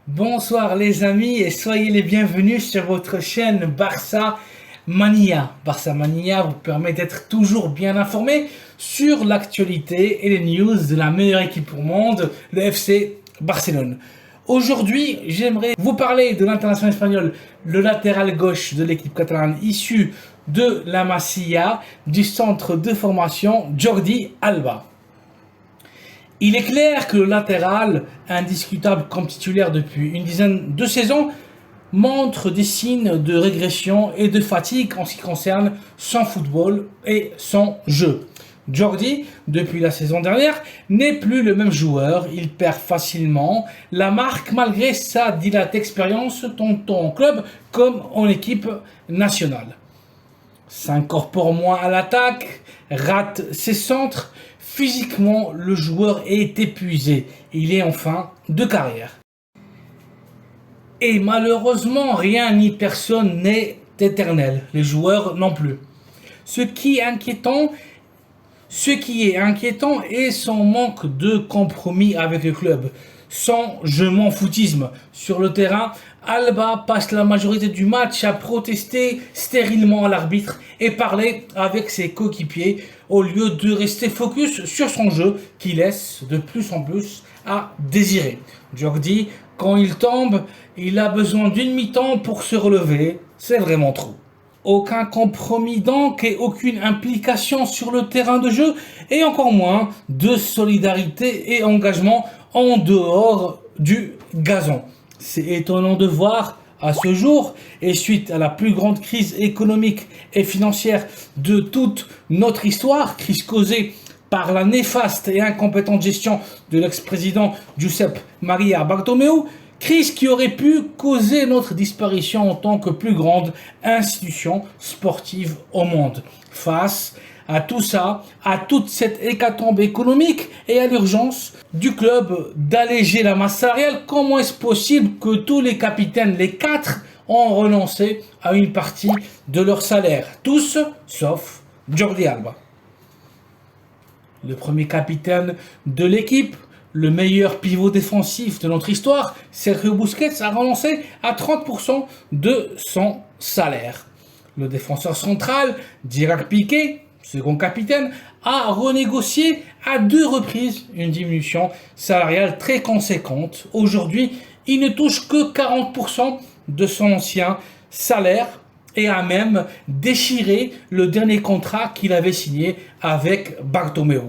Bonsoir les amis et soyez les bienvenus sur votre chaîne Barça Mania. Barça Mania vous permet d'être toujours bien informé sur l'actualité et les news de la meilleure équipe au monde, le FC Barcelone. Aujourd'hui, j'aimerais vous parler de l'international espagnol, le latéral gauche de l'équipe catalane issu de la Masia du centre de formation Jordi Alba. Il est clair que le latéral, indiscutable comme titulaire depuis une dizaine de saisons, montre des signes de régression et de fatigue en ce qui concerne son football et son jeu. Jordi, depuis la saison dernière, n'est plus le même joueur, il perd facilement la marque malgré sa dilatée expérience tant en club comme en équipe nationale. S'incorpore moins à l'attaque, rate ses centres. Physiquement, le joueur est épuisé. Il est en fin de carrière. Et malheureusement, rien ni personne n'est éternel. Les joueurs non plus. Ce qui est inquiétant est son manque de compromis avec le club. Son je m'en foutisme sur le terrain, Alba passe la majorité du match à protester stérilement à l'arbitre et parler avec ses coéquipiers au lieu de rester focus sur son jeu qui laisse de plus en plus à désirer. Jordi, quand il tombe, il a besoin d'une mi-temps pour se relever, c'est vraiment trop. Aucun compromis donc et aucune implication sur le terrain de jeu et encore moins de solidarité et engagement en dehors du gazon. C'est étonnant de voir à ce jour et suite à la plus grande crise économique et financière de toute notre histoire, crise causée par la néfaste et incompétente gestion de l'ex-président Josep Maria Bartomeu, crise qui aurait pu causer notre disparition en tant que plus grande institution sportive au monde. Face à tout ça, à toute cette hécatombe économique et à l'urgence du club d'alléger la masse salariale, comment est-ce possible que tous les capitaines, les 4, ont renoncé à une partie de leur salaire? Tous, sauf Jordi Alba. Le premier capitaine de l'équipe, le meilleur pivot défensif de notre histoire, Sergio Busquets, a renoncé à 30% de son salaire. Le défenseur central, Gerard Piqué, second capitaine, a renégocié à 2 reprises une diminution salariale très conséquente. Aujourd'hui, il ne touche que 40% de son ancien salaire et a même déchiré le dernier contrat qu'il avait signé avec Bartomeu.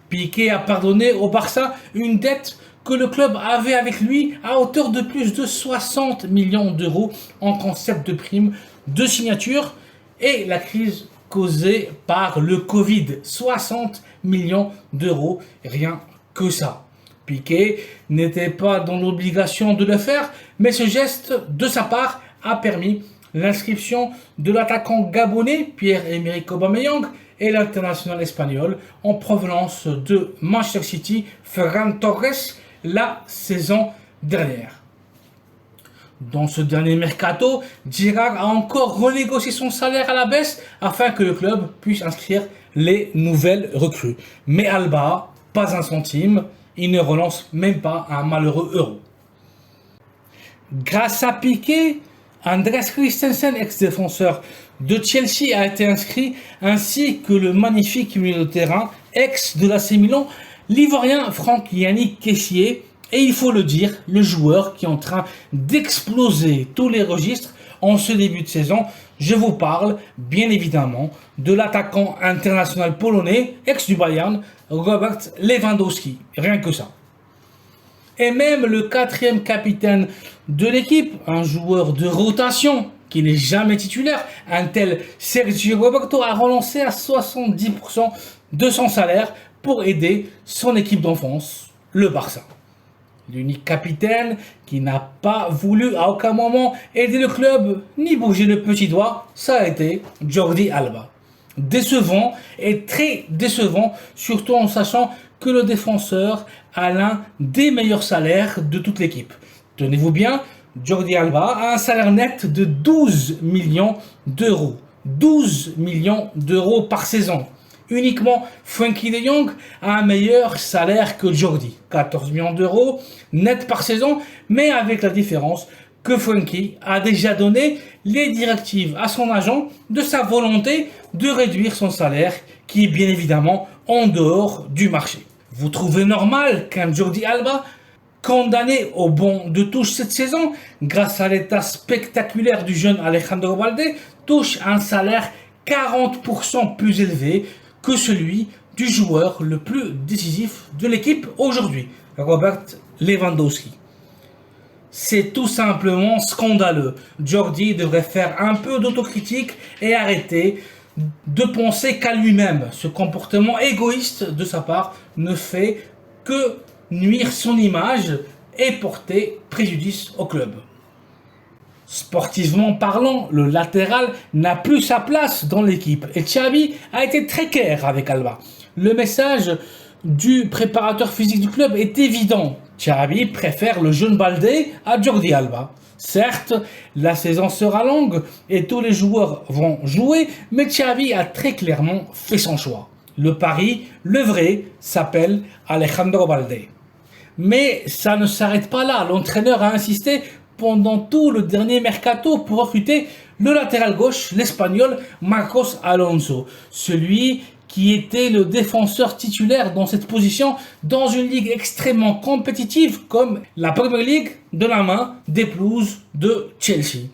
Piqué a pardonné au Barça une dette que le club avait avec lui à hauteur de plus de 60 millions d'euros en concept de prime de signature et la crise causée par le Covid. 60 millions d'euros, rien que ça. Piqué n'était pas dans l'obligation de le faire, mais ce geste de sa part a permis l'inscription de l'attaquant gabonais Pierre-Emerick Aubameyang et l'international espagnol en provenance de Manchester City, Ferran Torres, la saison dernière. Dans ce dernier mercato, Gerard a encore renégocié son salaire à la baisse afin que le club puisse inscrire les nouvelles recrues. Mais Alba, pas un centime, il ne relance même pas un malheureux euro. Grâce à Piqué, Andrés Christensen, ex-défenseur de Chelsea, a été inscrit, ainsi que le magnifique milieu de terrain, ex de l'AC Milan, l'Ivoirien Franck-Yannick Kessié, et il faut le dire, le joueur qui est en train d'exploser tous les registres en ce début de saison. Je vous parle, bien évidemment, de l'attaquant international polonais, ex du Bayern, Robert Lewandowski. Rien que ça. Et même le 4e capitaine de l'équipe, un joueur de rotation qui n'est jamais titulaire, un tel Sergio Roberto, a relancé à 70% de son salaire pour aider son équipe d'enfance, le Barça. L'unique capitaine qui n'a pas voulu à aucun moment aider le club ni bouger le petit doigt, ça a été Jordi Alba. Décevant et très décevant, surtout en sachant que le défenseur a l'un des meilleurs salaires de toute l'équipe. Tenez-vous bien, Jordi Alba a un salaire net de 12 millions d'euros. 12 millions d'euros par saison. Uniquement Frenkie de Jong a un meilleur salaire que Jordi, 14 millions d'euros net par saison, mais avec la différence que Frenkie a déjà donné les directives à son agent de sa volonté de réduire son salaire, qui est bien évidemment en dehors du marché. Vous trouvez normal qu'un Jordi Alba, condamné au banc de touche cette saison, grâce à l'état spectaculaire du jeune Alejandro Balde, touche un salaire 40% plus élevé que celui du joueur le plus décisif de l'équipe aujourd'hui, Robert Lewandowski? C'est tout simplement scandaleux. Jordi devrait faire un peu d'autocritique et arrêter de penser qu'à lui-même. Ce comportement égoïste de sa part ne fait que nuire son image et porter préjudice au club. Sportivement parlant, le latéral n'a plus sa place dans l'équipe et Xavi a été très clair avec Alba. Le message du préparateur physique du club est évident. Xavi préfère le jeune Balde à Jordi Alba. Certes, la saison sera longue et tous les joueurs vont jouer, mais Xavi a très clairement fait son choix. Le pari, le vrai, s'appelle Alejandro Balde. Mais ça ne s'arrête pas là. L'entraîneur a insisté pendant tout le dernier mercato pour recruter le latéral gauche, l'Espagnol Marcos Alonso, celui qui était le défenseur titulaire dans cette position dans une ligue extrêmement compétitive comme la Premier League, de la main des pelouses de Chelsea.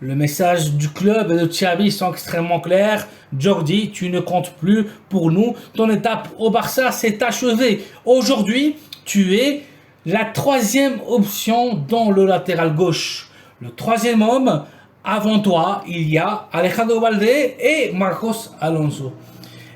Le message du club et de Xavi sont extrêmement clairs. Jordi, tu ne comptes plus pour nous. Ton étape au Barça s'est achevée. Aujourd'hui, tu es la troisième option dans le latéral gauche. Le troisième homme, avant toi, il y a Alejandro Balde et Marcos Alonso.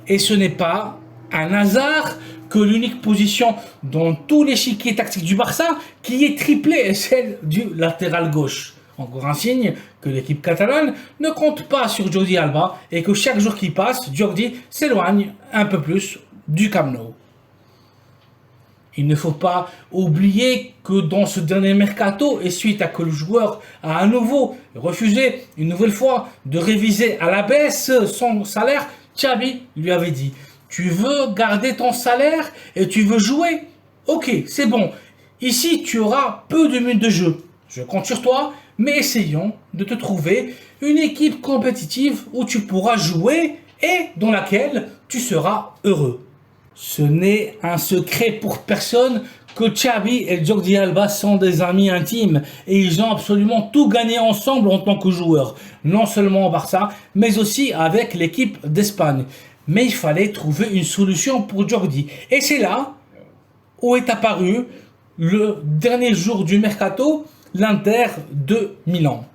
Et ce n'est pas un hasard que l'unique position dans tout l'échiquier tactique du Barça qui est triplée est celle du latéral gauche. Encore un signe que l'équipe catalane ne compte pas sur Jordi Alba et que chaque jour qui passe, Jordi s'éloigne un peu plus du Camp Nou. Il ne faut pas oublier que dans ce dernier mercato, et suite à que le joueur a à nouveau refusé une nouvelle fois de réviser à la baisse son salaire, Xavi lui avait dit « Tu veux garder ton salaire et tu veux jouer? Ok, c'est bon. Ici, tu auras peu de minutes de jeu. Je compte sur toi, mais essayons de te trouver une équipe compétitive où tu pourras jouer et dans laquelle tu seras heureux. » Ce n'est un secret pour personne que Xavi et Jordi Alba sont des amis intimes et ils ont absolument tout gagné ensemble en tant que joueurs, non seulement au Barça, mais aussi avec l'équipe d'Espagne. Mais il fallait trouver une solution pour Jordi. Et c'est là où est apparu le dernier jour du mercato, l'Inter de Milan.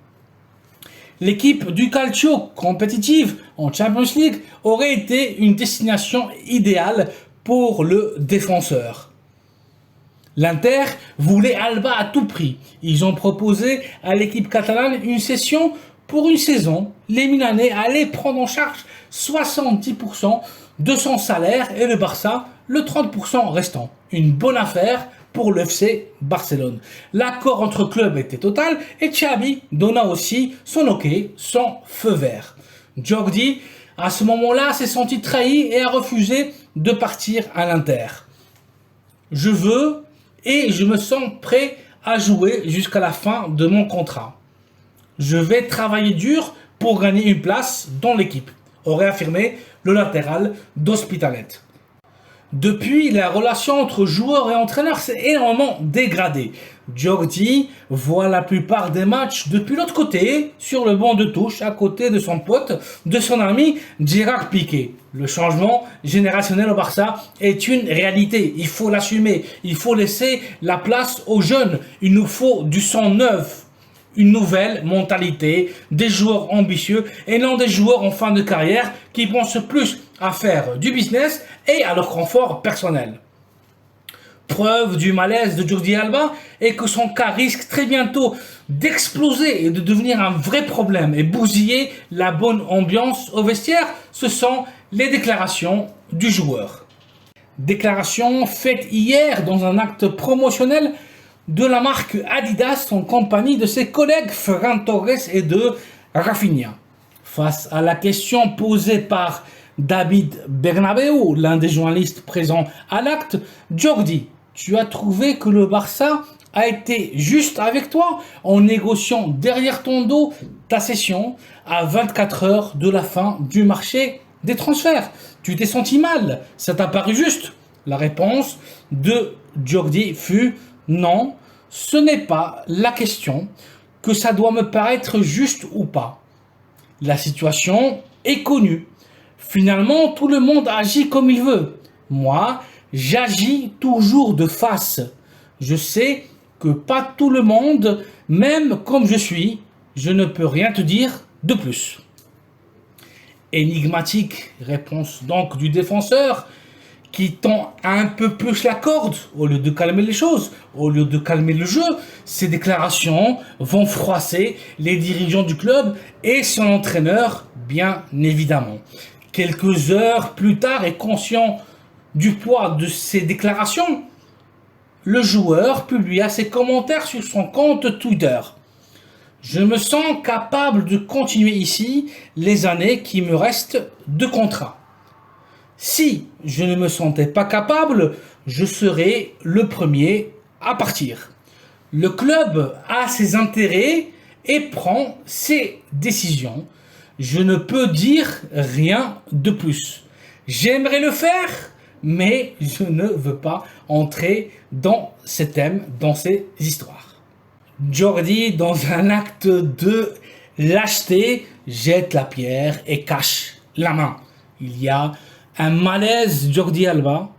L'équipe du Calcio compétitive en Champions League aurait été une destination idéale pour le défenseur. L'Inter voulait Alba à tout prix. Ils ont proposé à l'équipe catalane une cession pour une saison. Les Milanais allaient prendre en charge 70% de son salaire et le Barça le 30% restant. Une bonne affaire pour le FC Barcelone. L'accord entre clubs était total et Xavi donna aussi son OK, son feu vert. Jordi, à ce moment-là, s'est senti trahi et a refusé de partir à l'Inter. Je veux et je me sens prêt à jouer jusqu'à la fin de mon contrat. Je vais travailler dur pour gagner une place dans l'équipe, aurait affirmé le latéral d'Hospitalet. Depuis, la relation entre joueurs et entraîneurs s'est énormément dégradée. Jordi voit la plupart des matchs depuis l'autre côté, sur le banc de touche, à côté de son pote, de son ami Gérard Piqué. Le changement générationnel au Barça est une réalité. Il faut l'assumer. Il faut laisser la place aux jeunes. Il nous faut du sang neuf. Une nouvelle mentalité, des joueurs ambitieux et non des joueurs en fin de carrière qui pensent plus à faire du business et à leur confort personnel. Preuve du malaise de Jordi Alba est que son cas risque très bientôt d'exploser et de devenir un vrai problème et bousiller la bonne ambiance au vestiaire. Ce sont les déclarations du joueur. Déclaration faite hier dans un acte promotionnel de la marque Adidas en compagnie de ses collègues Ferran Torres et de Rafinha. Face à la question posée par David Bernabéu, l'un des journalistes présents à l'acte. Jordi, tu as trouvé que le Barça a été juste avec toi en négociant derrière ton dos ta cession à 24 heures de la fin du marché des transferts. Tu t'es senti mal, ça t'a paru juste? La réponse de Jordi fut non, ce n'est pas la question que ça doit me paraître juste ou pas. La situation est connue. Finalement, tout le monde agit comme il veut. Moi, j'agis toujours de face. Je sais que pas tout le monde, même comme je suis, je ne peux rien te dire de plus. Énigmatique réponse donc du défenseur qui tend un peu plus la corde au lieu de calmer les choses, au lieu de calmer le jeu. Ces déclarations vont froisser les dirigeants du club et son entraîneur, bien évidemment. Quelques heures plus tard, et conscient du poids de ces déclarations, le joueur publia ses commentaires sur son compte Twitter. Je me sens capable de continuer ici les années qui me restent de contrat. Si je ne me sentais pas capable, je serais le premier à partir. Le club a ses intérêts et prend ses décisions. Je ne peux dire rien de plus. J'aimerais le faire, mais je ne veux pas entrer dans ces thèmes, dans ces histoires. Jordi, dans un acte de lâcheté, jette la pierre et cache la main. Il y a un malaise Jordi Alba,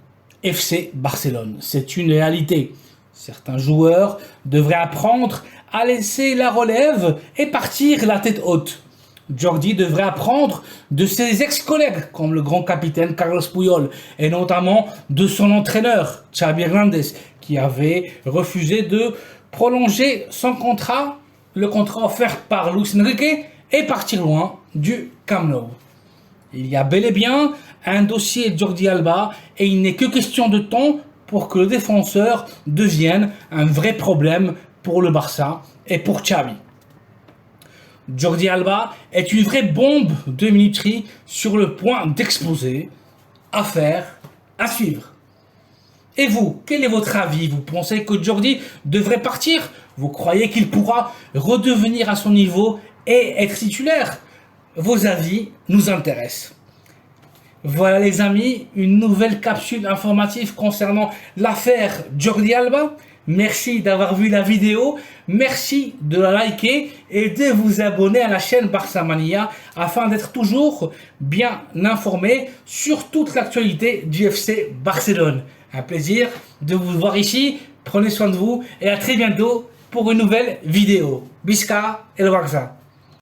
FC Barcelone. C'est une réalité. Certains joueurs devraient apprendre à laisser la relève et partir la tête haute. Jordi devrait apprendre de ses ex-collègues comme le grand capitaine Carlos Puyol et notamment de son entraîneur Xavi Hernandez qui avait refusé de prolonger son contrat, le contrat offert par Luis Enrique et partir loin du Camp Nou. Il y a bel et bien un dossier Jordi Alba et il n'est que question de temps pour que le défenseur devienne un vrai problème pour le Barça et pour Xavi. Jordi Alba est une vraie bombe de minuterie sur le point d'exploser. Affaire à suivre. Et vous, quel est votre avis? Vous pensez que Jordi devrait partir? Vous croyez qu'il pourra redevenir à son niveau et être titulaire? Vos avis nous intéressent. Voilà les amis, une nouvelle capsule informative concernant l'affaire Jordi Alba. Merci d'avoir vu la vidéo, merci de la liker et de vous abonner à la chaîne Barça Mania afin d'être toujours bien informé sur toute l'actualité du FC Barcelone. Un plaisir de vous voir ici, prenez soin de vous et à très bientôt pour une nouvelle vidéo. Visca el Barça.